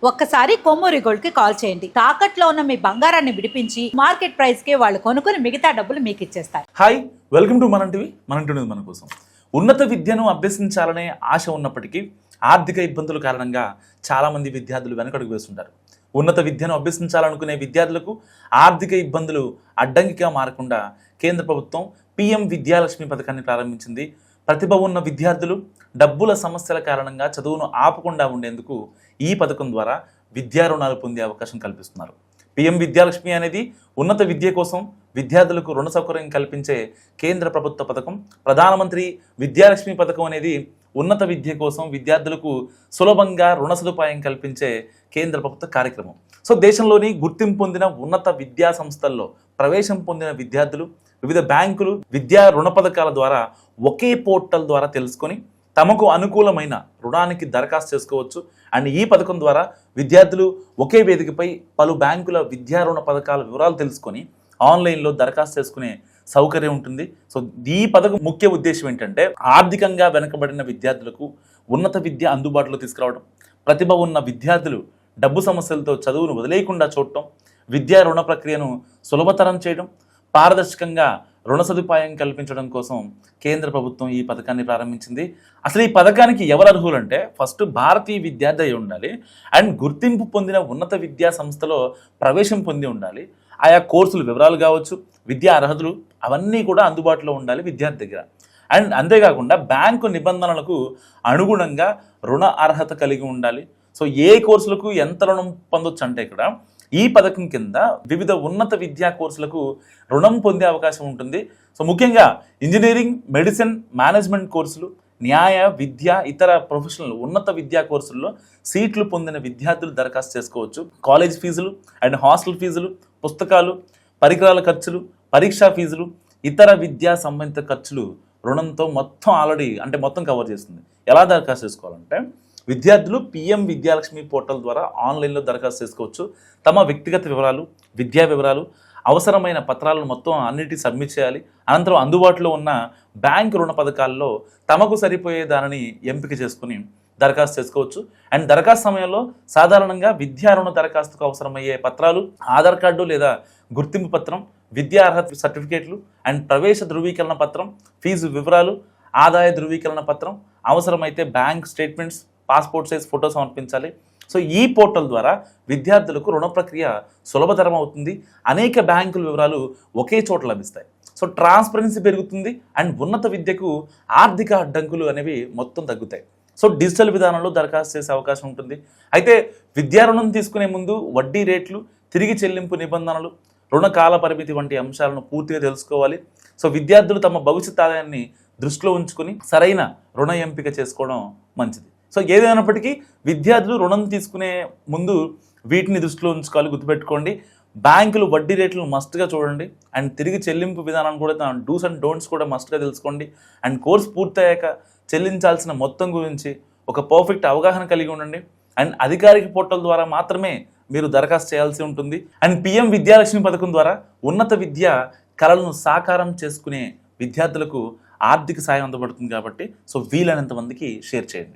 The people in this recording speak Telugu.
ఒక్కసారి కొమ్మూరి గోల్డ్ కి కాల్ చేయండి. తాకట్లో ఉన్న మీ బంగారాన్ని విడిపించి మార్కెట్ ప్రైస్ కి వాళ్ళు కొనుక్కుని మిగతా డబ్బులు మీకు ఇచ్చేస్తారు. హాయ్, వెల్కమ్ టు మన టీవీ. మన టీవీ మన కోసం. ఉన్నత విద్యను అభ్యసించాలనే ఆశ ఉన్నప్పటికీ ఆర్థిక ఇబ్బందుల కారణంగా చాలామంది విద్యార్థులు వెనకడుగు వేస్తుంటారు. ఉన్నత విద్యను అభ్యసించాలనుకునే విద్యార్థులకు ఆర్థిక ఇబ్బందులు అడ్డంకిగా మారకుండా కేంద్ర ప్రభుత్వం పిఎం విద్యాలక్ష్మి పథకాన్ని ప్రారంభించింది. ప్రతిభ ఉన్న విద్యార్థులు డబ్బుల సమస్యల కారణంగా చదువును ఆపకుండా ఉండేందుకు ఈ పథకం ద్వారా విద్యా రుణాలు పొందే అవకాశం కల్పిస్తున్నారు. పిఎం విద్యాలక్ష్మి అనేది ఉన్నత విద్య కోసం విద్యార్థులకు రుణ సౌకర్యం కల్పించే కేంద్ర ప్రభుత్వ పథకం. ప్రధానమంత్రి విద్యాలక్ష్మి పథకం అనేది ఉన్నత విద్య కోసం విద్యార్థులకు సులభంగా రుణ సదుపాయం కల్పించే కేంద్ర ప్రభుత్వ కార్యక్రమం. సో దేశంలోని గుర్తింపు పొందిన ఉన్నత విద్యా సంస్థల్లో ప్రవేశం పొందిన విద్యార్థులు వివిధ బ్యాంకులు విద్యా రుణ పథకాల ద్వారా ఒకే పోర్టల్ ద్వారా తెలుసుకొని తమకు అనుకూలమైన రుణానికి దరఖాస్తు చేసుకోవచ్చు. అండ్ ఈ పథకం ద్వారా విద్యార్థులు ఒకే వేదికపై పలు బ్యాంకుల విద్యా రుణ పథకాల వివరాలు తెలుసుకొని ఆన్లైన్లో దరఖాస్తు చేసుకునే సౌకర్యం ఉంటుంది. సో ఈ పథకం ముఖ్య ఉద్దేశం ఏంటంటే ఆర్థికంగా వెనుకబడిన విద్యార్థులకు ఉన్నత విద్య అందుబాటులో తీసుకురావడం, ప్రతిభ ఉన్న విద్యార్థులు డబ్బు సమస్యలతో చదువును వదిలేయకుండా చూడటం, విద్యా రుణ ప్రక్రియను సులభతరం చేయడం, పారదర్శకంగా రుణ సదుపాయం కల్పించడం కోసం కేంద్ర ప్రభుత్వం ఈ పథకాన్ని ప్రారంభించింది. అసలు ఈ పథకానికి ఎవరు అర్హులంటే ఫస్ట్ భారతీయ విద్యార్థి అయి ఉండాలి, అండ్ గుర్తింపు పొందిన ఉన్నత విద్యా సంస్థలో ప్రవేశం పొంది ఉండాలి, ఆయా కోర్సుల వివరాలు కావచ్చు, విద్యా అర్హతలు అవన్నీ కూడా అందుబాటులో ఉండాలి విద్యార్థి దగ్గర. అండ్ అంతేకాకుండా బ్యాంకు నిబంధనలకు అనుగుణంగా రుణ అర్హత కలిగి ఉండాలి. సో ఏ కోర్సులకు ఎంత రుణం పొందొచ్చు అంటే ఇక్కడ ఈ పథకం కింద వివిధ ఉన్నత విద్యా కోర్సులకు రుణం పొందే అవకాశం ఉంటుంది. సో ముఖ్యంగా ఇంజనీరింగ్, మెడిసిన్, మేనేజ్మెంట్ కోర్సులు, న్యాయ, విద్య, ఇతర ప్రొఫెషనల్ ఉన్నత విద్యా కోర్సుల్లో సీట్లు పొందిన విద్యార్థులు దరఖాస్తు చేసుకోవచ్చు. కాలేజ్ ఫీజులు అండ్ హాస్టల్ ఫీజులు, పుస్తకాలు, పరికరాల ఖర్చులు, పరీక్షా ఫీజులు, ఇతర విద్యా సంబంధిత ఖర్చులు రుణంతో మొత్తం కవర్ చేస్తుంది. ఎలా దరఖాస్తు చేసుకోవాలంటే విద్యార్థులు పిఎం విద్యాలక్ష్మి పోర్టల్ ద్వారా ఆన్లైన్లో దరఖాస్తు చేసుకోవచ్చు. తమ వ్యక్తిగత వివరాలు, విద్యా వివరాలు, అవసరమైన పత్రాలను మొత్తం అన్నిటి సబ్మిట్ చేయాలి. అనంతరం అందుబాటులో ఉన్న బ్యాంకు రుణ పథకాల్లో తమకు సరిపోయే దానిని ఎంపిక చేసుకుని దరఖాస్తు చేసుకోవచ్చు. అండ్ దరఖాస్తు సమయంలో సాధారణంగా విద్యా రుణ దరఖాస్తుకు అవసరమయ్యే పత్రాలు ఆధార్ కార్డు లేదా గుర్తింపు పత్రం, విద్యా అర్హత సర్టిఫికేట్లు అండ్ ప్రవేశ ధృవీకరణ పత్రం, ఫీజు వివరాలు, ఆదాయ ధృవీకరణ పత్రం, అవసరమైతే bank statements, passport size photo సమర్పించాలి. సో ఈ పోర్టల్ ద్వారా విద్యార్థులకు రుణ ప్రక్రియ సులభతరం అవుతుంది. అనేక బ్యాంకుల వివరాలు ఒకే చోట లభిస్తాయి. సో ట్రాన్స్పరెన్సీ పెరుగుతుంది అండ్ ఉన్నత విద్యకు ఆర్థిక అడ్డంకులు అనేవి మొత్తం తగ్గుతాయి. సో డిజిటల్ విధానంలో దరఖాస్తు చేసే అవకాశం ఉంటుంది. అయితే విద్యా రుణం తీసుకునే ముందు వడ్డీ రేట్లు, తిరిగి చెల్లింపు నిబంధనలు, రుణ కాల పరిమితి వంటి అంశాలను పూర్తిగా తెలుసుకోవాలి. సో విద్యార్థులు తమ భవిష్యత్ ఆదాయాన్ని దృష్టిలో ఉంచుకొని సరైన రుణ ఎంపిక చేసుకోవడం మంచిది. సో ఏదైనప్పటికీ విద్యార్థులు రుణం తీసుకునే ముందు వీటిని దృష్టిలో ఉంచుకోవాలి, గుర్తుపెట్టుకోండి. బ్యాంకులు వడ్డీ రేట్లను మస్ట్గా చూడండి. అండ్ తిరిగి చెల్లింపు విధానం కూడా డూస్ అండ్ డోంట్స్ కూడా మస్ట్గా తెలుసుకోండి. అండ్ కోర్స్ పూర్తయ్యాక చెల్లించాల్సిన మొత్తం గురించి ఒక పర్ఫెక్ట్ అవగాహన కలిగి ఉండండి. అండ్ అధికారిక పోర్టల్ ద్వారా మాత్రమే మీరు దరఖాస్తు చేయాల్సి ఉంటుంది. అండ్ పిఎం విద్యాలక్ష్మి పథకం ద్వారా ఉన్నత విద్య కళలను సాకారం చేసుకునే విద్యార్థులకు ఆర్థిక సాయం అందబడుతుంది కాబట్టి సో వీలైనంత మందికి షేర్ చేయండి.